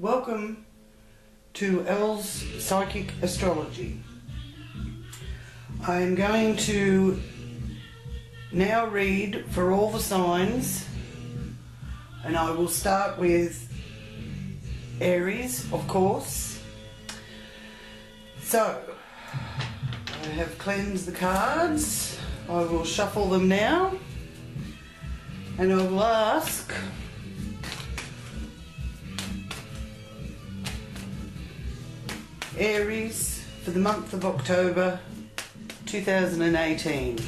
Welcome to Elle's Psychic Astrology. I am going to now read for all the signs, and I will start with Aries, of course. So, I have cleansed the cards. I will shuffle them now, and I will ask Aries for the month of October 2018.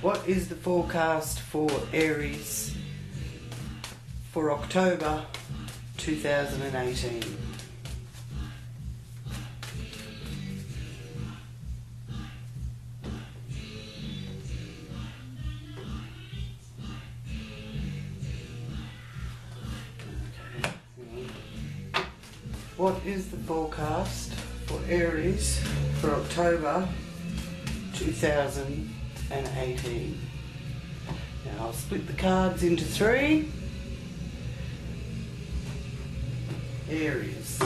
What is the forecast for Aries for October 2018? What is the forecast for Aries for October 2018? Now I'll split the cards into three. Aries.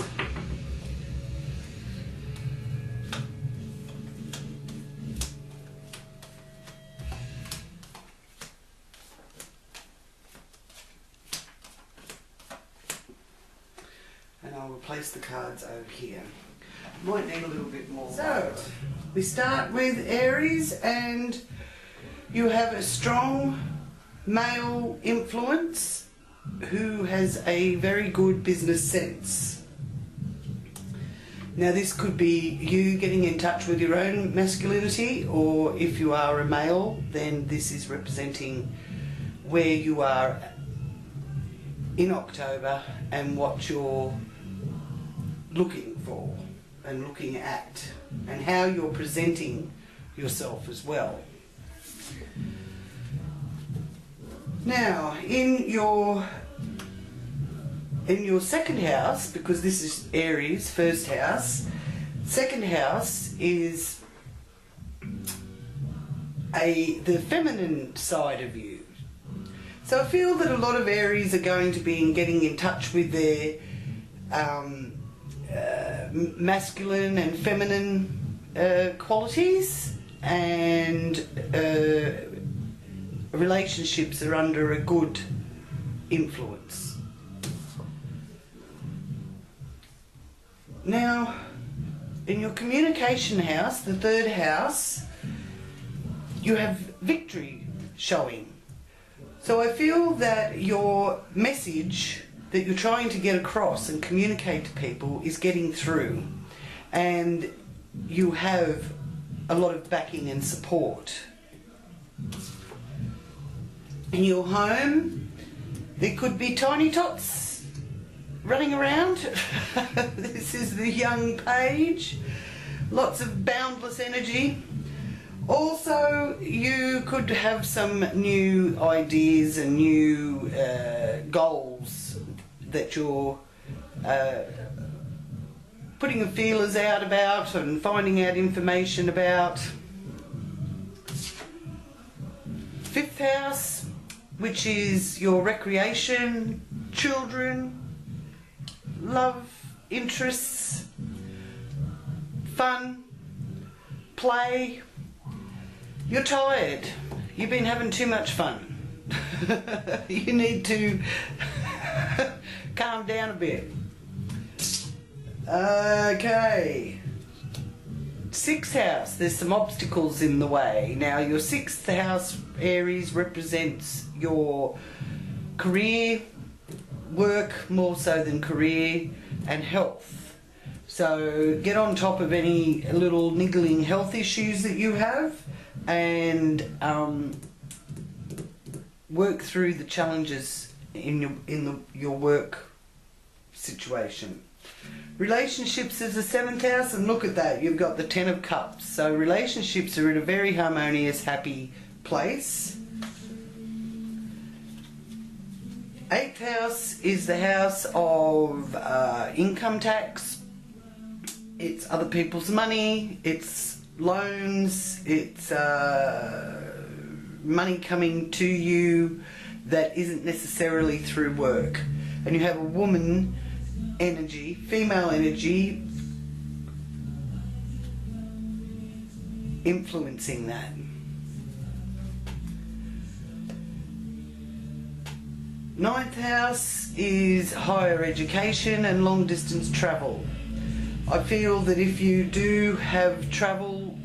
And I'll replace the cards over here. Might need a little bit more. So, we start with Aries, and you have a strong male influence who has a very good business sense. Now this could be you getting in touch with your own masculinity, or if you are a male, then this is representing where you are in October and what you're looking for and looking at, and how you're presenting yourself as well. Now, in your second house, because this is Aries, first house, second house is the feminine side of you. So I feel that a lot of Aries are going to be getting in touch with their masculine and feminine qualities, and relationships are under a good influence. Now, in your communication house, the third house, you have victory showing. So I feel that your message that you're trying to get across and communicate to people is getting through, and you have a lot of backing and support. In your home, there could be tiny tots running around. This is the young page. Lots of boundless energy. Also, you could have some new ideas and new goals that you're putting the feelers out about and finding out information about. Fifth house, which is your recreation, children, love, interests, fun, play. You're tired. You've been having too much fun. You need to calm down a bit. Okay. Sixth house, there's some obstacles in the way. Now your sixth house, Aries, represents your career, work more so than career, and health. So get on top of any little niggling health issues that you have, and work through the challenges in your work situation. Relationships is the seventh house, and look at that, you've got the Ten of Cups. So relationships are in a very harmonious, happy place. Eighth house is the house of income tax. It's other people's money, it's loans, it's money coming to you that isn't necessarily through work. And you have a woman energy, female energy, influencing that. Ninth house is higher education and long distance travel. I feel that if you do have travel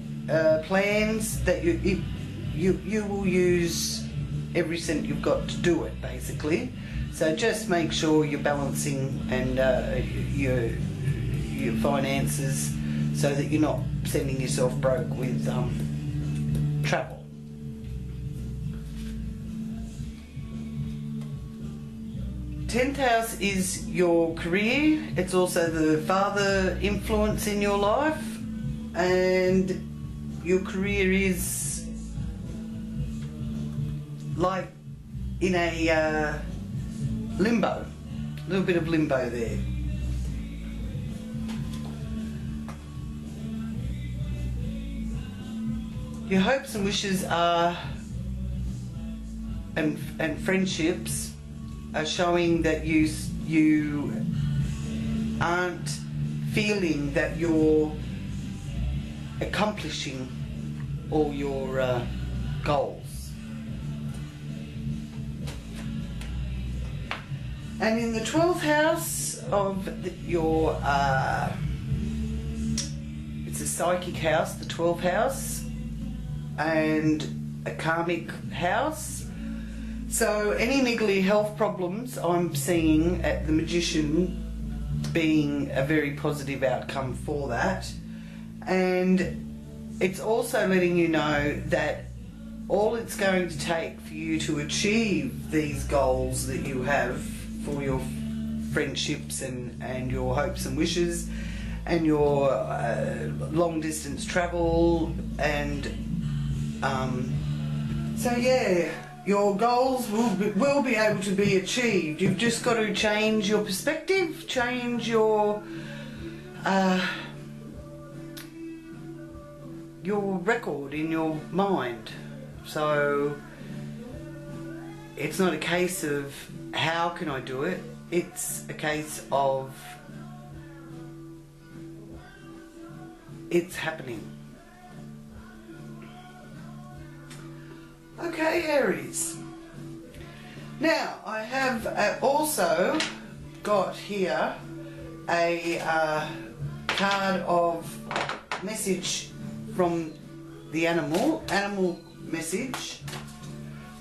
plans, that you will use every cent you've got to do it, basically. So just make sure you're balancing and your finances so that you're not sending yourself broke with travel. 10th house is your career. It's also the father influence in your life, and your career is like in a limbo, a little bit of limbo there. Your hopes and wishes are, and friendships are showing that you aren't feeling that you're accomplishing all your goals. And in the 12th house of your, it's a psychic house, the 12th house, and a karmic house. So any niggly health problems, I'm seeing at the Magician being a very positive outcome for that. And it's also letting you know that all it's going to take for you to achieve these goals that you have for your friendships and your hopes and wishes and your long distance travel and so yeah, your goals will be able to be achieved. You've just got to change your perspective, change your record in your mind. So it's not a case of how can I do it, it's a case of it's happening. Okay, Aries. Now, I have also got here a card of message from the animal message,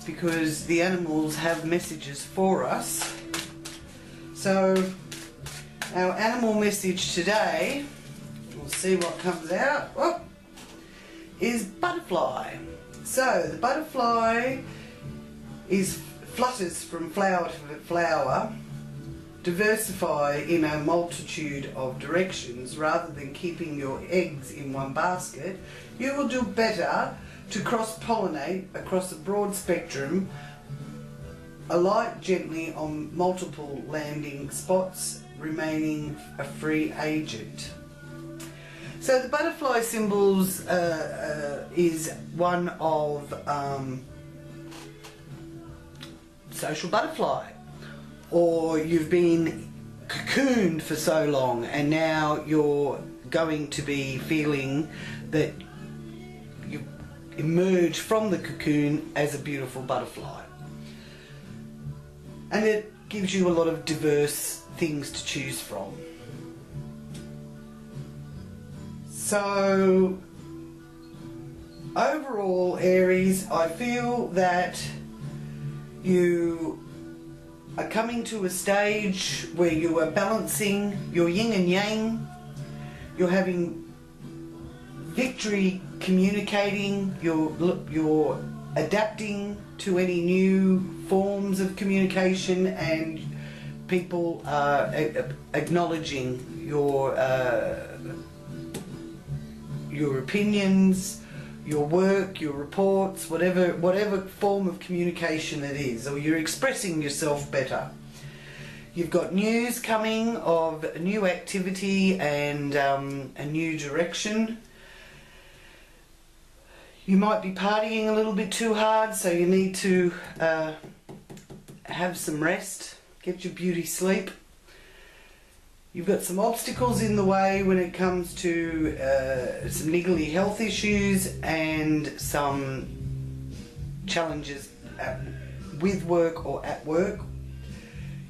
because the animals have messages for us. So, our animal message today, we'll see what comes out, is butterfly. So the butterfly flutters from flower to flower, diversify in a multitude of directions rather than keeping your eggs in one basket. You will do better to cross-pollinate across a broad spectrum, alight gently on multiple landing spots, remaining a free agent. So the butterfly symbols is one of social butterfly, or you've been cocooned for so long and now you're going to be feeling that you emerge from the cocoon as a beautiful butterfly. And it gives you a lot of diverse things to choose from. So, overall, Aries, I feel that you are coming to a stage where you are balancing your yin and yang, you're having victory communicating, you're adapting to any new forms of communication, and people are acknowledging your opinions, your work, your reports, whatever form of communication it is, or you're expressing yourself better. You've got news coming of a new activity and a new direction. You might be partying a little bit too hard, so you need to have some rest, get your beauty sleep. You've got some obstacles in the way when it comes to some niggly health issues and some challenges with work or at work.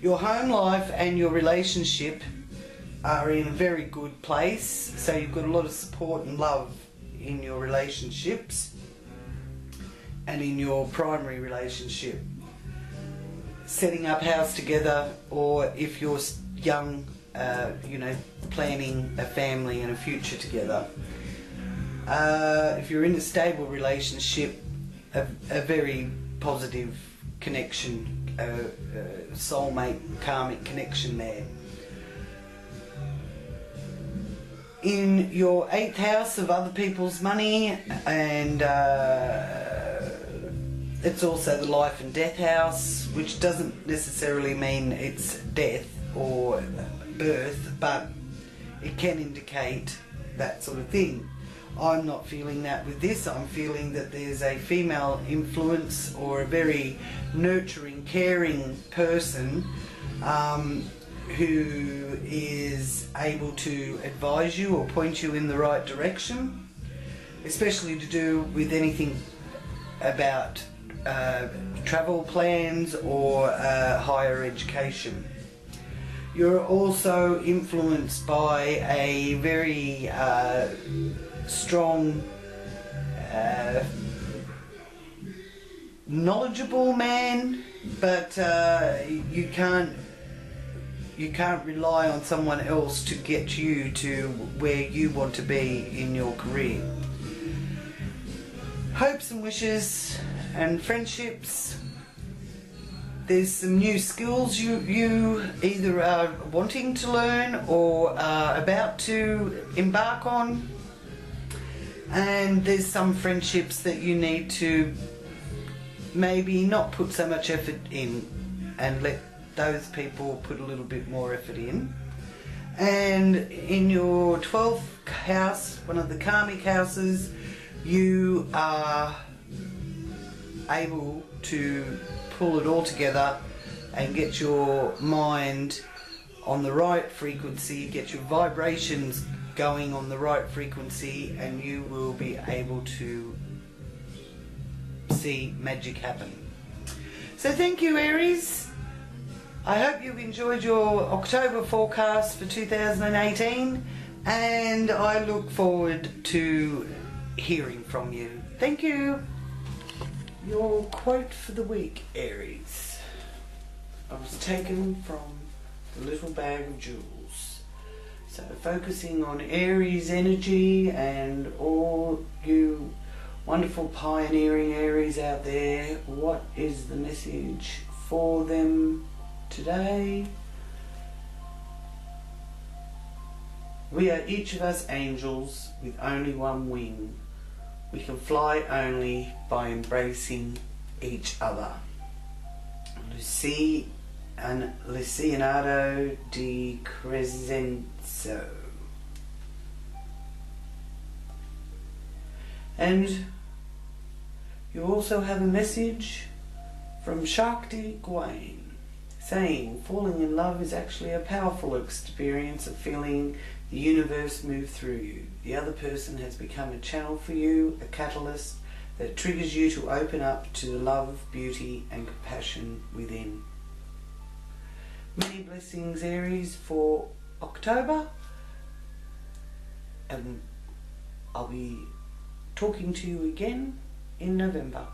Your home life and your relationship are in a very good place, so you've got a lot of support and love in your relationships and in your primary relationship. Setting up house together, or if you're young, planning a family and a future together. If you're in a stable relationship, a very positive connection, soulmate, karmic connection there. In your 8th house of other people's money, and it's also the life and death house, which doesn't necessarily mean it's death or birth, but it can indicate that sort of thing. I'm not feeling that with this. I'm feeling that there's a female influence or a very nurturing, caring person who is able to advise you or point you in the right direction, especially to do with anything about travel plans or higher education. You're also influenced by a very strong, knowledgeable man, but you can't rely on someone else to get you to where you want to be in your career. Hopes and wishes and friendships. There's some new skills you either are wanting to learn or are about to embark on. And there's some friendships that you need to maybe not put so much effort in and let those people put a little bit more effort in. And in your 12th house, one of the karmic houses, you are able to pull it all together and get your mind on the right frequency, get your vibrations going on the right frequency, and you will be able to see magic happen. So thank you, Aries. I hope you've enjoyed your October forecast for 2018, and I look forward to hearing from you. Thank you. Your quote for the week, Aries. I was taken from The Little Bag of Jewels. So focusing on Aries energy and all you wonderful pioneering Aries out there, what is the message for them today? We are each of us angels with only one wing. We can fly only by embracing each other. Leonardo di Crescenzo. And you also have a message from Shakti Gawain saying falling in love is actually a powerful experience of feeling the universe move through you. The other person has become a channel for you, a catalyst that triggers you to open up to the love, beauty and compassion within. Many blessings, Aries, for October. And I'll be talking to you again in November.